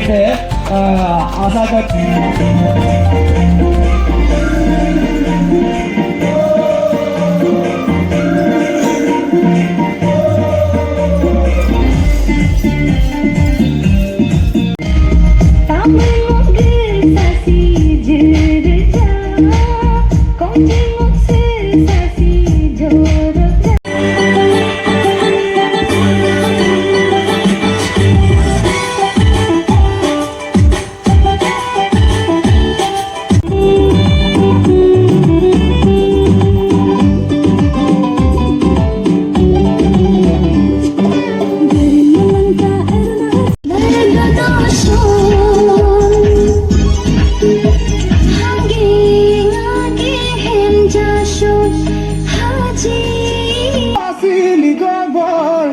से आशा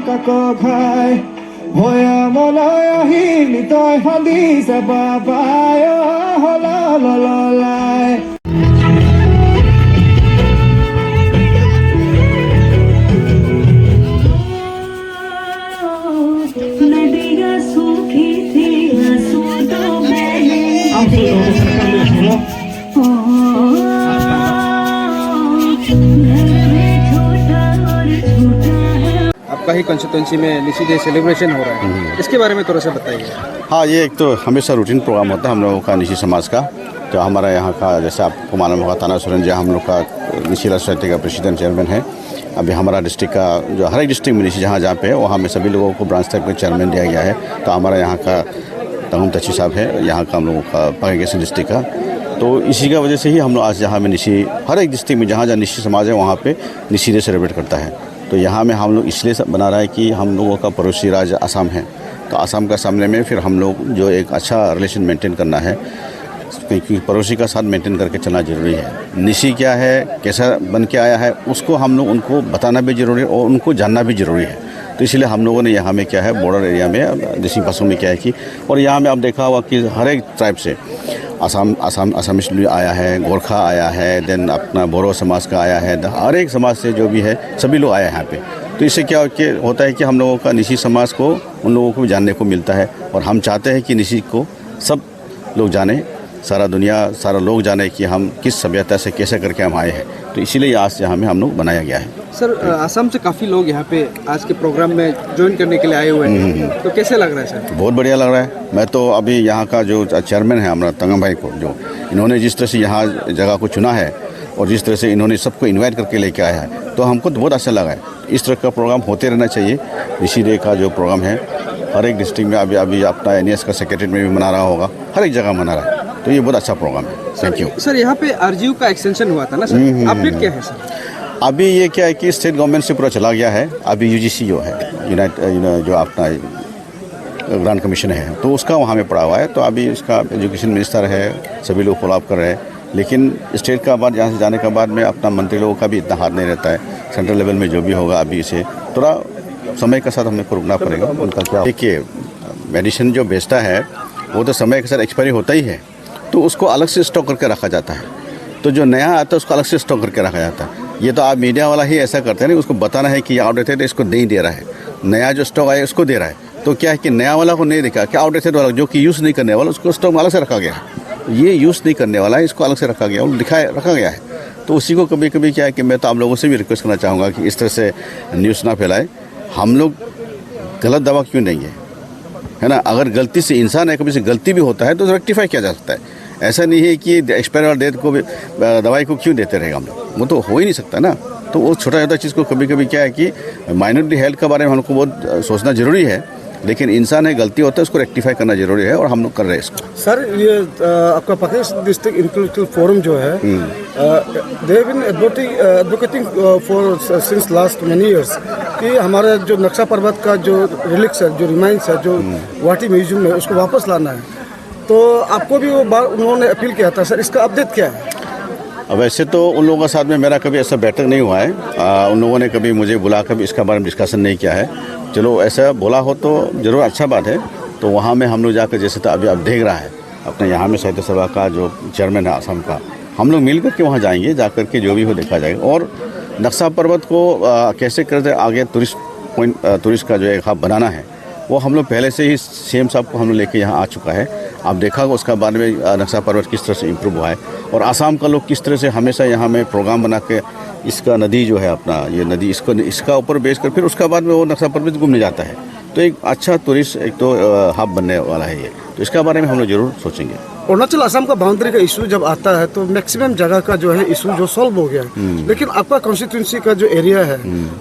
Kakokhay, hoya molaya hili toy handi sa babayo, hola la la la. नदियाँ सूखी थी आंसू तो मैंने आपका ही कंस्टिट्यूंसी में निशी डे सेलिब्रेशन हो रहा है, इसके बारे में थोड़ा सा बताइए। हाँ, ये एक तो हमेशा रूटीन प्रोग्राम होता है हम लोगों का निशी समाज का। तो हमारा यहाँ का जैसे आपको मालूम होगा ताना सुरेन जी हम लोग का निशी सोसाइटी का प्रेसिडेंट चेयरमैन है। अभी हमारा डिस्ट्रिक्ट का जो हर एक डिस्ट्रिक्ट में निशी जहाँ जहाँ पे है वहाँ में सभी लोगों को ब्रांच तक में चेयरमैन दिया गया है। तो हमारा यहाँ का तंगम तची साहब है, यहाँ का हम लोगों का पाकिस्तान डिस्ट्रिक्ट का। तो इसी का वजह से ही हम लोग आज यहाँ में निशी हर एक डिस्ट्रिक्ट में जहाँ जहाँ निशी समाज है वहाँ पे निशी डे सेलिब्रेट करता है। तो यहाँ में हम लोग इसलिए बना रहा है कि हम लोगों का पड़ोसी राज्य असम है, तो असम का सामने में फिर हम लोग जो एक अच्छा रिलेशन मेंटेन करना है, क्योंकि पड़ोसी का साथ मेंटेन करके चलना ज़रूरी है। निशी क्या है, कैसा बन के आया है, उसको हम लोग उनको बताना भी ज़रूरी है और उनको जानना भी ज़रूरी है। तो इसलिए हम लोगों ने यहाँ में क्या है बॉर्डर एरिया में निशी पासों में क्या है कि और यहाँ में आप देखा हुआ कि हर एक ट्राइब से असमिस आया है, गोरखा आया है, देन अपना बोरो समाज का आया है, हर एक समाज से जो भी है सभी लोग आए हैं यहाँ पे। तो इससे क्या होता है कि हम लोगों का निशी समाज को उन लोगों को भी जानने को मिलता है और हम चाहते हैं कि निशी को सब लोग जाने, सारा दुनिया सारा लोग जाने कि हम किस सभ्यता से कैसे करके हम आए हैं। तो इसीलिए आज यहाँ में हम लोग बनाया गया है। सर, असम से काफ़ी लोग यहाँ पे आज के प्रोग्राम में ज्वाइन करने के लिए आए हुए हैं, तो कैसे लग रहा है सर? बहुत बढ़िया लग रहा है। मैं तो अभी यहाँ का जो चेयरमैन है हमारा तंगम भाई को, जो इन्होंने जिस तरह से यहाँ जगह को चुना है और जिस तरह से इन्होंने सबको इन्वाइट करके लेके आया है, तो हमको तो बहुत अच्छा लगा है। इस तरह का प्रोग्राम होते रहना चाहिए। निशी डे का जो प्रोग्राम है हर एक डिस्ट्रिक्ट में अभी अपना NS का सेक्रेटरी में भी मना रहा होगा, हर एक जगह मना रहा है। तो ये बहुत अच्छा प्रोग्राम है। Thank you sir. यहाँ पे RGU का एक्सटेंशन हुआ था ना सर, अपडेट क्या है सर? अभी ये क्या है कि स्टेट गवर्नमेंट से पूरा चला गया है। अभी UGC जो है जो अपना ग्रांट कमीशन है, तो उसका वहाँ में पड़ा हुआ है। तो अभी उसका एजुकेशन मिनिस्टर है, सभी लोग फॉलो अप कर रहे हैं। लेकिन स्टेट का बाद यहाँ से जाने के बाद में अपना मंत्री लोगों का भी इतना हाथ नहीं रहता है। सेंट्रल लेवल में जो भी होगा अभी इसे थोड़ा समय के साथ हमें रुकना पड़ेगा। उनका क्या देखिए, मेडिसिन जो बेचता है वो तो समय के साथ एक्सपायरी होता ही है, तो उसको अलग से स्टॉक करके रखा जाता है। तो जो नया आता है उसको अलग से स्टॉक करके रखा जाता है। ये तो आप मीडिया वाला ही ऐसा करते हैं ना, उसको बताना है कि ये आउटडेटेड है, इसको नहीं दे रहा है। नया जो स्टॉक आया उसको दे रहा है। तो क्या है कि नया वाला को नहीं देखा कि आउटडेटेड वाला जो कि यूज़ नहीं करने वाला उसको स्टॉक में अलग से रखा गया है। ये यूज़ नहीं करने वाला है, इसको अलग से रखा गया और रखा गया है। तो उसी को कभी कभी क्या है कि मैं तो आप लोगों से भी रिक्वेस्ट करना चाहूँगा कि इस तरह से न्यूज़ ना फैलाए। हम लोग गलत दवा क्यों देंगे, है ना? अगर गलती से इंसान है, कभी से गलती भी होता है तो रेक्टिफाई किया जा सकता है। ऐसा नहीं है कि एक्सपायर और डेट को भी दवाई को क्यों देते रहेगा हम लोग, वो तो हो ही नहीं सकता ना। तो वो छोटा छोटा चीज़ को कभी कभी क्या है कि माइनॉरिटी हेल्थ के बारे में हमको बहुत सोचना ज़रूरी है, लेकिन इंसान है, गलती होता है, उसको रेक्टिफाई करना जरूरी है और हम लोग कर रहे हैं इसको। सर, ये आपका पाकिस्तान डिस्ट्रिक्ट इंटेलेक्चुअल फोरम जो है, they have been advocating for since last many years कि हमारा जो नक्शा पर्वत का जो रिलिक्स है, जो रिमाइंस है, जो गुवाहाटी म्यूजियम में, उसको वापस लाना है। तो आपको भी वो बार उन्होंने अपील किया था सर, इसका अपडेट क्या है? वैसे तो उन लोगों के साथ में मेरा कभी ऐसा बैठक नहीं हुआ है। उन लोगों ने कभी मुझे बुला कर इसका बारे में डिस्कशन नहीं किया है। चलो ऐसा बोला हो तो ज़रूर अच्छा बात है। तो वहाँ में हम लोग जाकर, जैसे तो अभी अब देख रहा है अपने यहाँ में साहित्य सभा का जो चेयरमैन है असम का, हम लोग मिल करके वहाँ जाएंगे, जा करके जो भी हो देखा जाएगा। और नक्शा पर्वत को कैसे करते आगे टूरिस्ट का जो एक हब बनाना है, वो हम लोग पहले से ही सीएम साहब को हम लोग लेके यहाँ आ चुका है। आप देखा होगा उसका बाद में नक्शा पर्वत किस तरह से इम्प्रूव हुआ है और आसाम का लोग किस तरह से हमेशा यहाँ में प्रोग्राम बना के इसका नदी जो है अपना ये नदी इसका ऊपर बेच कर फिर उसका बाद में वो नक्शा पर्वत घूमने जाता है। तो एक अच्छा टूरिस्ट एक तो हब बनने वाला है ये, तो इसका बारे में हम लोग जरूर सोचेंगे। अरुणाचल असम का बाउंड्री का इशू जब आता है तो मैक्सिमम जगह का जो है इशू जो सॉल्व हो गया, लेकिन आपका कॉन्स्टिट्यूंसी का जो एरिया है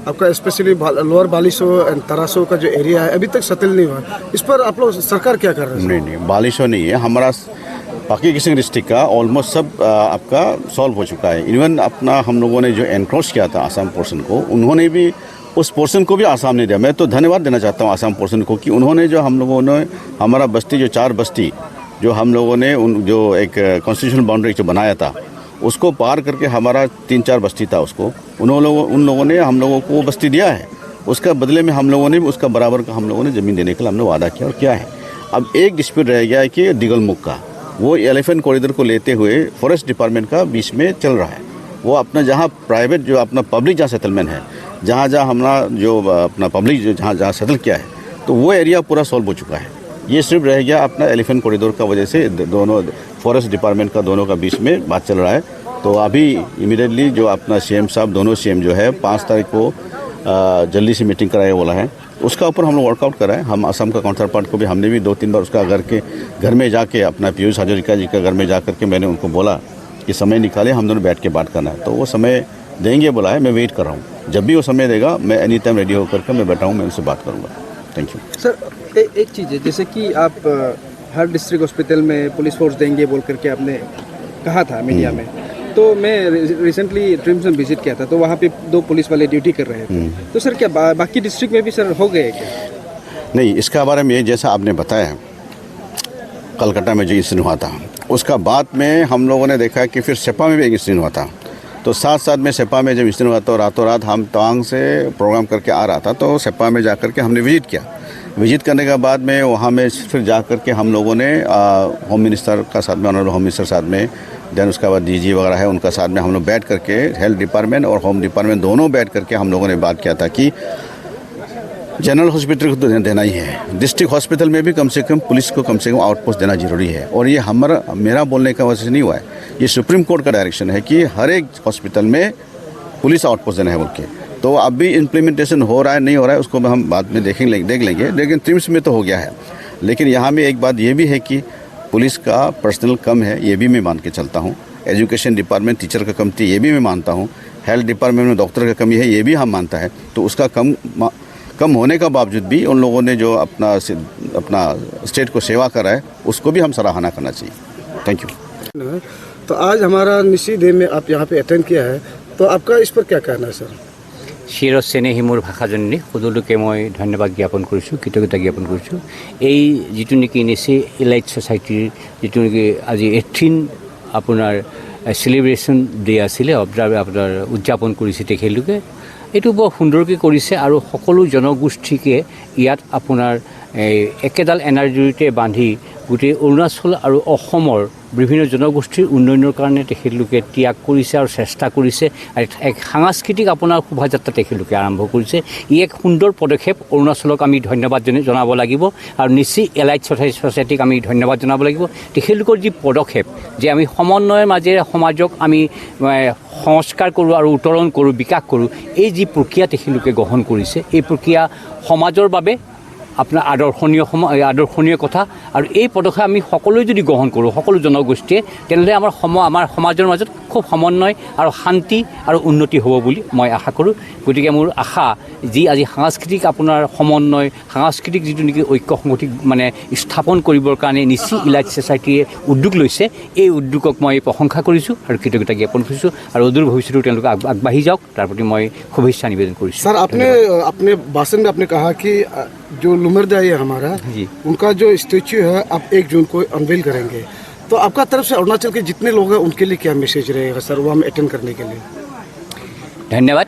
आपका स्पेशली लोअर बालिसो एंड तरासो का जो एरिया है अभी तक सेटल नहीं हुआ। इस पर आप लोग सरकार क्या कर रहे हैं? नहीं बालिसो नहीं है, हमारा बाकी किसी डिस्ट्रिक्ट का ऑलमोस्ट सब आपका सॉल्व हो चुका है। इवन अपना हम लोगों ने जो एनक्रोच किया था आसाम पोर्शन को, उन्होंने भी उस पोर्शन को भी आसाम ने दिया। मैं तो धन्यवाद देना चाहता हूँ आसाम पोर्शन को कि उन्होंने जो हम लोगों ने हमारा बस्ती जो 4 बस्ती जो हम लोगों ने जो एक कॉन्स्टिट्यूशनल बाउंड्री जो बनाया था उसको पार करके हमारा 3-4 बस्ती था उसको उन लोगों ने हम लोगों को वो बस्ती दिया है। उसका बदले में हम लोगों ने भी उसका बराबर का हम लोगों ने ज़मीन देने के लिए हमने वादा किया और क्या है। अब एक डिस्प्यूट रह गया है कि दिगलमुख का, वो एलिफेंट कॉरिडोर को लेते हुए फॉरेस्ट डिपार्टमेंट का बीच में चल रहा है। वो अपना जहाँ प्राइवेट जो अपना पब्लिक जहाँ सेटलमेंट है, जहाँ हमारा जो अपना पब्लिक जो जहाँ सेटल किया है, तो वो एरिया पूरा सॉल्व हो चुका है। ये सिर्फ रह गया अपना एलिफेंट कॉरिडोर का वजह से दोनों फॉरेस्ट डिपार्टमेंट का दोनों का बीच में बात चल रहा है। तो अभी इमीडिएटली जो अपना सीएम साहब दोनों सीएम जो है 5 तारीख को जल्दी से मीटिंग कराए बोला है, उसका ऊपर हम लोग वर्कआउट कराएं। हम असम का काउंटर पार्ट को भी हमने भी 2-3 बार उसका घर में जाके अपना पीयूष हाजरिका जी का घर में जा करके मैंने उनको बोला कि समय निकाले, हम दोनों बैठ के बात करना है। तो वो समय देंगे बोला है, मैं वेट कर रहा हूँ। जब भी वो समय देगा मैं एनी टाइम रेडी होकर के मैं बैठा हूँ, मैं उनसे बात करूँगा। Thank you sir. एक चीज़ है, जैसे कि आप हर डिस्ट्रिक्ट हॉस्पिटल में पुलिस फोर्स देंगे बोल करके आपने कहा था मीडिया में, तो मैं रिसेंटली ट्रिम्स में विजिट किया था तो वहाँ पे 2 पुलिस वाले ड्यूटी कर रहे थे। तो सर क्या बाकी डिस्ट्रिक्ट में भी सर हो गए क्या? नहीं, इसका बारे में जैसा आपने बताया कलकत्ता में जो इंसिडेंट हुआ था उसका बाद में हम लोगों ने देखा कि फिर सेपा में भी एक इंसिडेंट हुआ था। तो साथ में सेपा में जब इंसिडेंट हुआ तो रातों रात हम तवांग से प्रोग्राम करके आ रहा था, तो सेपा में जा कर के हमने विजिट किया। विजिट करने के बाद में वहाँ में फिर जा कर के हम लोगों ने होम मिनिस्टर का साथ में, ऑनरेबल होम मिनिस्टर साथ में, देन उसके बाद डीजी वगैरह है उनका साथ में हम लोग बैठ करके हेल्थ डिपार्टमेंट और होम डिपार्टमेंट दोनों बैठ करके हम लोगों ने बात किया था कि जनरल हॉस्पिटल को तो देना ही है, डिस्ट्रिक्ट हॉस्पिटल में भी कम से कम पुलिस को कम से कम आउटपोस्ट देना जरूरी है। और ये मेरा बोलने का वजह से नहीं हुआ है, ये सुप्रीम कोर्ट का डायरेक्शन है कि हर एक हॉस्पिटल में पुलिस आउटपोस्ट देना है बोल के। तो अब भी इम्प्लीमेंटेशन हो रहा है नहीं हो रहा है उसको हम बाद में देख लेंगे, लेकिन ट्रिम्स में तो हो गया है। लेकिन यहाँ में एक बात ये भी है कि पुलिस का पर्सनल कम है, ये भी मैं मान के चलता हूँ। एजुकेशन डिपार्टमेंट टीचर का कम थी, ये भी मैं मानता हूँ। हेल्थ डिपार्टमेंट में डॉक्टर का कमी है, ये भी हम मानता है। तो उसका कम होने का बावजूद भी उन लोगों ने जो अपना स्टेट को सेवा करा है उसको भी हम सराहना करना चाहिए। Thank you. तो आज हमारा निशी डे में आप यहाँ पे अटेंड किया है, तो आपका इस पर क्या कहना है सर? চিৰচেনেহী মোৰ ভাষাজনী সকলোকে মই ধন্যবাদ জ্ঞাপন কৰিছোঁ, কৃতজ্ঞতা জ্ঞাপন কৰিছোঁ। এই যিটো নেকি নিচি এলাইট ছ'চাইটিৰ যিটো নেকি আজি 18 আপোনাৰ চেলিব্ৰেশ্যন ডে আছিলে, আপোনাৰ উদযাপন কৰিছে তেখেতলোকে, এইটো বৰ সুন্দৰকৈ কৰিছে। আৰু সকলো জনগোষ্ঠীকে ইয়াত আপোনাৰ একেডাল এনাৰ্জিতে বান্ধি গোটেই অৰুণাচল আৰু অসমৰ বিভিন্ন জনগোষ্ঠীৰ উন্নয়নৰ কাৰণে তেখেতলোকে ত্যাগ কৰিছে আৰু চেষ্টা কৰিছে। আৰু এক সাংস্কৃতিক আপোনাৰ শোভাযাত্ৰা তেখেতলোকে আৰম্ভ কৰিছে। ই এক সুন্দৰ পদক্ষেপ। অৰুণাচলক আমি ধন্যবাদ জনাব লাগিব আৰু নিচি এলাইট ছ'চাইটিক আমি ধন্যবাদ জনাব লাগিব। তেখেতলোকৰ যি পদক্ষেপ যে আমি সমন্বয়ৰ মাজেৰে সমাজক আমি সংস্কাৰ কৰোঁ আৰু উত্তৰণ কৰোঁ, বিকাশ কৰোঁ, এই যি প্ৰক্ৰিয়া তেখেতলোকে গ্ৰহণ কৰিছে, এই প্ৰক্ৰিয়া সমাজৰ বাবে আপোনাৰ আদৰ্শনীয় কথা। আৰু এই পদক্ষেপ আমি সকলোৱে যদি গ্ৰহণ কৰোঁ, সকলো জনগোষ্ঠীয়ে, তেনেহ'লে আমাৰ সমাজৰ মাজত খুব সমন্বয় আৰু শান্তি আৰু উন্নতি হ'ব বুলি মই আশা কৰোঁ। গতিকে মোৰ আশা যি আজি সাংস্কৃতিক আপোনাৰ সমন্বয়, সাংস্কৃতিক যিটো নেকি ঐক্য সংগঠি মানে স্থাপন কৰিবৰ কাৰণে নিচি ইলাইট ছ'চাইটিয়ে উদ্যোগ লৈছে, এই উদ্যোগক মই প্ৰশংসা কৰিছোঁ আৰু কৃতজ্ঞতা জ্ঞাপন কৰিছোঁ। আৰু অদূৰ ভৱিষ্যতেও তেওঁলোকে আগবাঢ়ি যাওক, তাৰ প্ৰতি মই শুভেচ্ছা নিবেদন কৰিছোঁ। सर, अपने भाषण में आपने कहा कि जो लुमरदाई है हमारा, उनका जो स्टैच्यू है आप 1 जून को अनवेल करेंगे, तो आपका तरफ से अरुणाचल के जितने लोग हैं उनके लिए क्या मैसेज रहेगा सर वो हम अटेंड करने के लिए? ধন্যবাদ।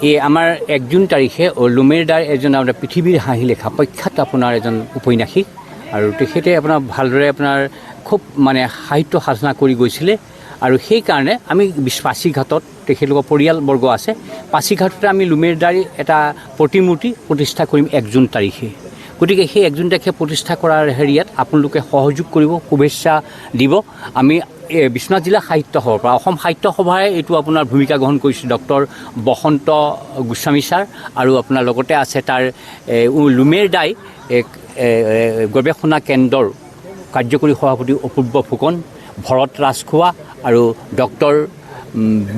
এই আমাৰ 1 জুন তাৰিখে লুমেৰদাৰ এজন আপোনাৰ পৃথিৱীৰ হাঁহি লেখা প্ৰখ্যাত আপোনাৰ এজন উপন্যাসিক, আৰু তেখেতে আপোনাৰ ভালদৰে আপোনাৰ খুব মানে সাহিত্য সাধনা কৰি গৈছিলে। আৰু সেইকাৰণে আমি পাছিঘাটত তেখেতলোকৰ পৰিয়ালবৰ্গ আছে, পাছিঘাটতে আমি লুমেৰদাৰ এটা প্ৰতিমূৰ্তি প্ৰতিষ্ঠা কৰিম 1 জুন তাৰিখে। গতিকে সেই 1 জুন তাৰিখে প্ৰতিষ্ঠা কৰাৰ হেৰিয়াত আপোনালোকে সহযোগ কৰিব, শুভেচ্ছা দিব। আমি বিশ্বনাথ জিলা সাহিত্য সভাৰ পৰা অসম সাহিত্য সভাই এইটো আপোনাৰ ভূমিকা গ্ৰহণ কৰিছে ডক্টৰ বসন্ত গোস্বামী ছাৰ আৰু আপোনাৰ লগতে আছে তাৰ লুমেৰ দাই গৱেষণা কেন্দ্ৰৰ কাৰ্যকৰী সভাপতি অপূৰ্ব ফুকন, ভৰত ৰাজখোৱা আৰু ডক্টৰ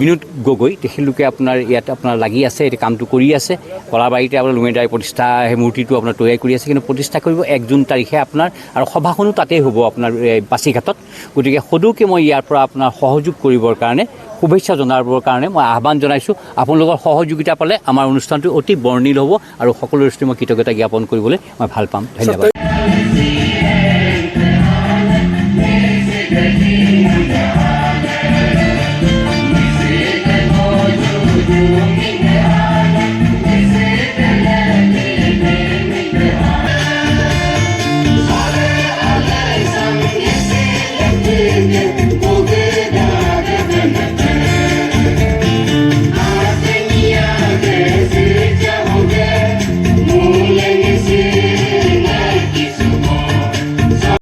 বিনোদ গগৈ, তেখেতলোকে আপোনাৰ ইয়াত আপোনাৰ লাগি আছে, এই কামটো কৰি আছে। কলাবাৰীতে আপোনাৰ লুমেদাই প্ৰতিষ্ঠা সেই মূৰ্তিটো আপোনাৰ তৈয়াৰ কৰি আছে, কিন্তু প্ৰতিষ্ঠা কৰিব 1 জুন তাৰিখে আপোনাৰ, আৰু সভাখনো তাতেই হ'ব আপোনাৰ পাছিঘাটত। গতিকে সদুকে মই ইয়াৰ পৰা আপোনাৰ সহযোগ কৰিবৰ কাৰণে, শুভেচ্ছা জনাবৰ কাৰণে মই আহ্বান জনাইছোঁ। আপোনালোকৰ সহযোগিতা পালে আমাৰ অনুষ্ঠানটো অতি বৰ্ণিল হ'ব আৰু সকলোৰে দৃষ্টি মই কৃতজ্ঞতা জ্ঞাপন কৰিবলৈ মই ভাল পাম। ধন্যবাদ।